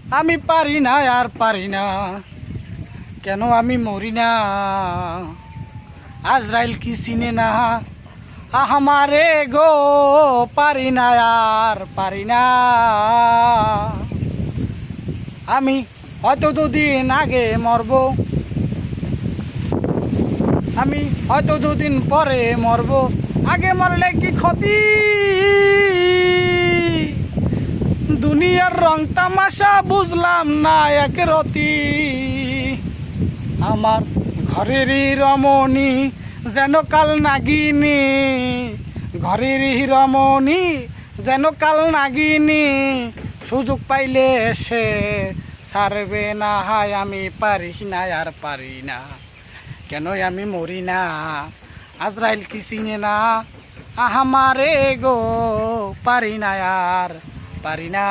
আমি পারি না আর পারি না, কেন আমি মরি না। আজরাইল কি চিনে না আমারে গো, পারি না আর পারি না। আমি হয়তো দুদিন আগে মরব, আমি হয়তো দুদিন পরে মরব, আগে মরলে কি ক্ষতি। দুনিয়ার রং তামাশা বুঝলাম না এক রতি। আমার ঘরেরই রমণী যেন কাল নাগিনী, ঘরেরই রমণী যেন কাল নাগিনী। সুযোগ পাইলে সে ছাড়বে না, হায় আমি পারি না আর পারি না, কেন আমি মরি না। আজরাইল কি চিনে না আমারে গো, পারি না আর পারি না।